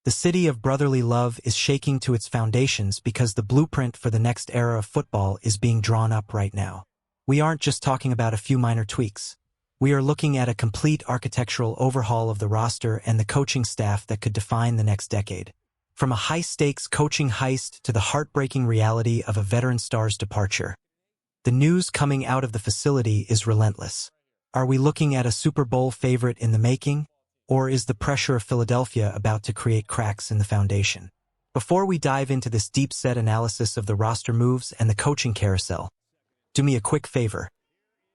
The city of brotherly love is shaking to its foundations because the blueprint for the next era of football is being drawn up right now. We aren't just talking about a few minor tweaks. We are looking at a complete architectural overhaul of the roster and the coaching staff that could define the next decade. From a high-stakes coaching heist to the heartbreaking reality of a veteran star's departure, the news coming out of the facility is relentless. Are we looking at a Super Bowl favorite in the making? Or is the pressure of Philadelphia about to create cracks in the foundation? Before we dive into this deep-set analysis of the roster moves and the coaching carousel, do me a quick favor.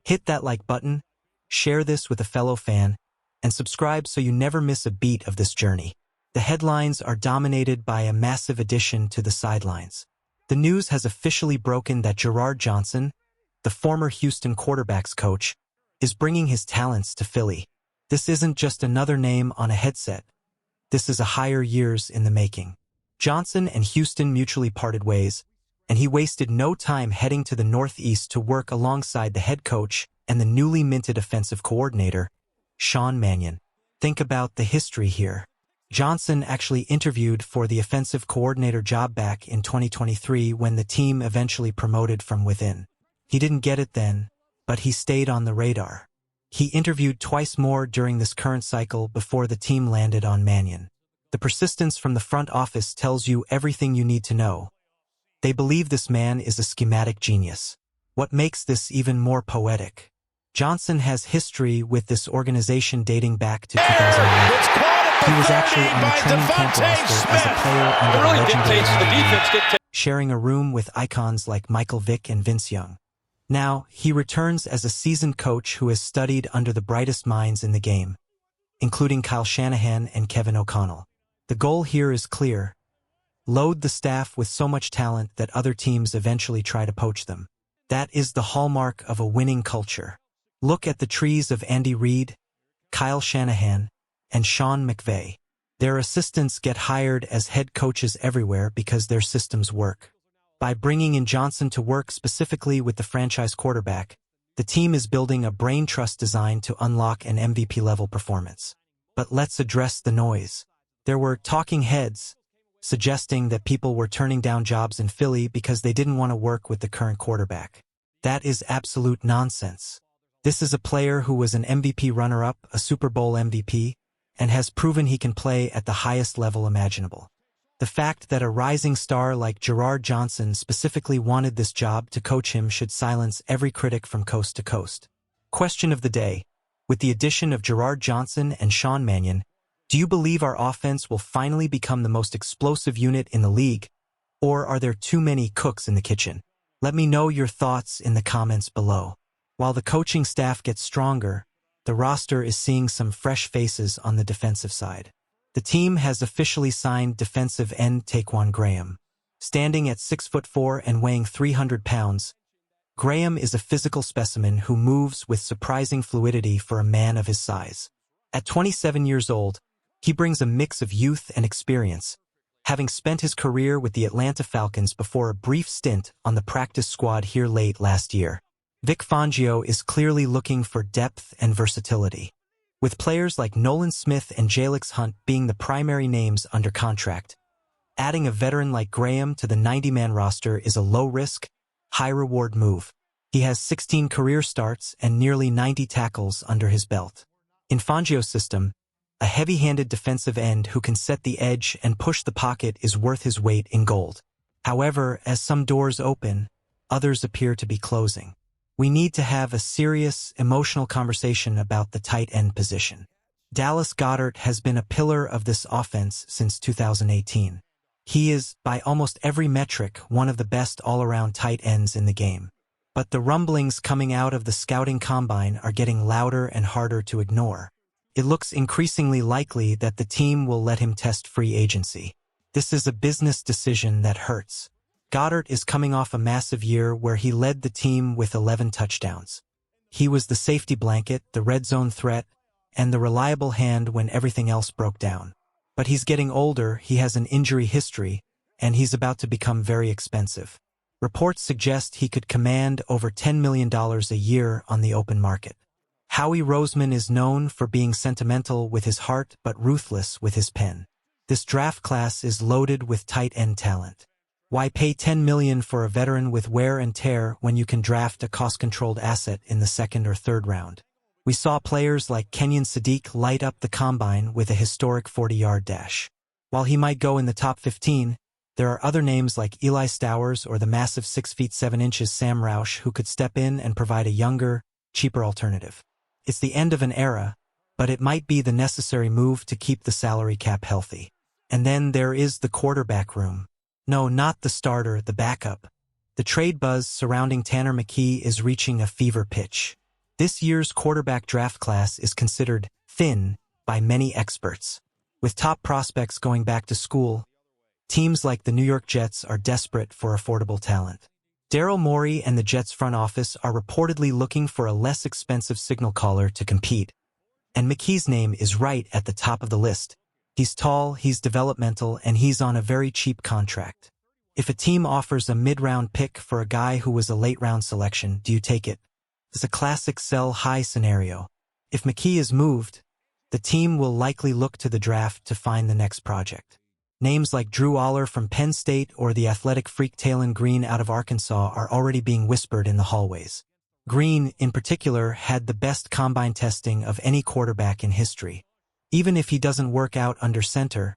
Hit that like button, share this with a fellow fan, and subscribe so you never miss a beat of this journey. The headlines are dominated by a massive addition to the sidelines. The news has officially broken that Gerard Johnson, the former Houston quarterbacks coach, is bringing his talents to Philly. This isn't just another name on a headset. This is a higher years in the making. Johnson and Houston mutually parted ways, and he wasted no time heading to the Northeast to work alongside the head coach and the newly minted offensive coordinator, Sean Mannion. Think about the history here. Johnson actually interviewed for the offensive coordinator job back in 2023 when the team eventually promoted from within. He didn't get it then, but he stayed on the radar. He interviewed twice more during this current cycle before the team landed on Mannion. The persistence from the front office tells you everything you need to know. They believe this man is a schematic genius. What makes this even more poetic? Johnson has history with this organization dating back to 2011. He was actually on the training camp roster as a player under the legendary Andy Reid, sharing a room with icons like Michael Vick and Vince Young. Now, he returns as a seasoned coach who has studied under the brightest minds in the game, including Kyle Shanahan and Kevin O'Connell. The goal here is clear. Load the staff with so much talent that other teams eventually try to poach them. That is the hallmark of a winning culture. Look at the trees of Andy Reid, Kyle Shanahan, and Sean McVay. Their assistants get hired as head coaches everywhere because their systems work. By bringing in Johnson to work specifically with the franchise quarterback, the team is building a brain trust designed to unlock an MVP-level performance. But let's address the noise. There were talking heads suggesting that people were turning down jobs in Philly because they didn't want to work with the current quarterback. That is absolute nonsense. This is a player who was an MVP runner-up, a Super Bowl MVP, and has proven he can play at the highest level imaginable. The fact that a rising star like Gerard Johnson specifically wanted this job to coach him should silence every critic from coast to coast. Question of the day. With the addition of Gerard Johnson and Sean Mannion, do you believe our offense will finally become the most explosive unit in the league, or are there too many cooks in the kitchen? Let me know your thoughts in the comments below. While the coaching staff gets stronger, the roster is seeing some fresh faces on the defensive side. The team has officially signed defensive end Taquan Graham. Standing at 6'4" and weighing 300 pounds, Graham is a physical specimen who moves with surprising fluidity for a man of his size. At 27 years old, he brings a mix of youth and experience, having spent his career with the Atlanta Falcons before a brief stint on the practice squad here late last year. Vic Fangio is clearly looking for depth and versatility. With players like Nolan Smith and Jalix Hunt being the primary names under contract, adding a veteran like Graham to the 90-man roster is a low-risk, high-reward move. He has 16 career starts and nearly 90 tackles under his belt. In Fangio's system, a heavy-handed defensive end who can set the edge and push the pocket is worth his weight in gold. However, as some doors open, others appear to be closing. We need to have a serious, emotional conversation about the tight end position. Dallas Goedert has been a pillar of this offense since 2018. He is, by almost every metric, one of the best all-around tight ends in the game. But the rumblings coming out of the scouting combine are getting louder and harder to ignore. It looks increasingly likely that the team will let him test free agency. This is a business decision that hurts. Goedert is coming off a massive year where he led the team with 11 touchdowns. He was the safety blanket, the red zone threat, and the reliable hand when everything else broke down. But he's getting older, he has an injury history, and he's about to become very expensive. Reports suggest he could command over $10 million a year on the open market. Howie Roseman is known for being sentimental with his heart but ruthless with his pen. This draft class is loaded with tight end talent. Why pay $10 million for a veteran with wear and tear when you can draft a cost-controlled asset in the second or third round? We saw players like Kenyon Sadiq light up the combine with a historic 40-yard dash. While he might go in the top 15, there are other names like Eli Stowers or the massive 6 feet 7 inches Sam Roush who could step in and provide a younger, cheaper alternative. It's the end of an era, but it might be the necessary move to keep the salary cap healthy. And then there is the quarterback room. No, not the starter, the backup. The trade buzz surrounding Tanner McKee is reaching a fever pitch. This year's quarterback draft class is considered thin by many experts. With top prospects going back to school, teams like the New York Jets are desperate for affordable talent. Daryl Morey and the Jets front office are reportedly looking for a less expensive signal caller to compete. And McKee's name is right at the top of the list. He's tall, he's developmental, and he's on a very cheap contract. If a team offers a mid-round pick for a guy who was a late-round selection, do you take it? It's a classic sell-high scenario. If McKee is moved, the team will likely look to the draft to find the next project. Names like Drew Aller from Penn State or the athletic freak Talon Green out of Arkansas are already being whispered in the hallways. Green, in particular, had the best combine testing of any quarterback in history. Even if he doesn't work out under center,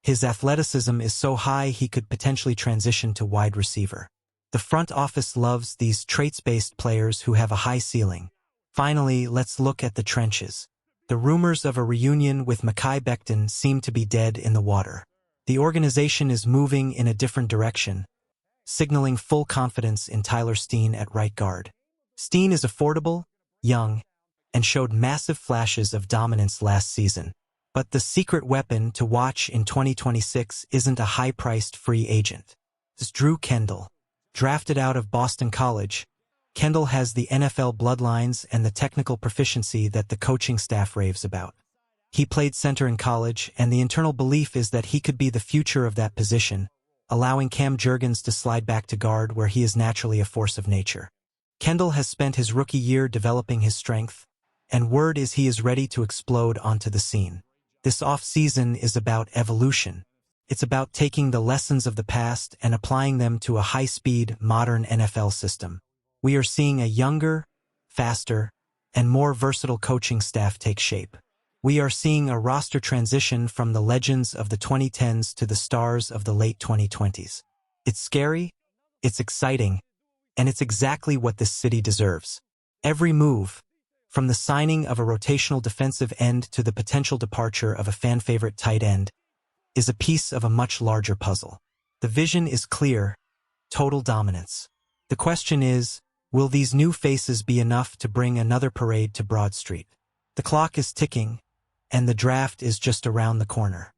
his athleticism is so high he could potentially transition to wide receiver. The front office loves these traits-based players who have a high ceiling. Finally, let's look at the trenches. The rumors of a reunion with Mekhi Becton seem to be dead in the water. The organization is moving in a different direction, signaling full confidence in Tyler Steen at right guard. Steen is affordable, young, and showed massive flashes of dominance last season. But the secret weapon to watch in 2026 isn't a high-priced free agent. It's Drew Kendall. Drafted out of Boston College, Kendall has the NFL bloodlines and the technical proficiency that the coaching staff raves about. He played center in college, and the internal belief is that he could be the future of that position, allowing Cam Jurgens to slide back to guard where he is naturally a force of nature. Kendall has spent his rookie year developing his strength, and word is he is ready to explode onto the scene. This off-season is about evolution. It's about taking the lessons of the past and applying them to a high-speed, modern NFL system. We are seeing a younger, faster, and more versatile coaching staff take shape. We are seeing a roster transition from the legends of the 2010s to the stars of the late 2020s. It's scary, it's exciting, and it's exactly what this city deserves. Every move, from the signing of a rotational defensive end to the potential departure of a fan-favorite tight end, is a piece of a much larger puzzle. The vision is clear, total dominance. The question is, will these new faces be enough to bring another parade to Broad Street? The clock is ticking, and the draft is just around the corner.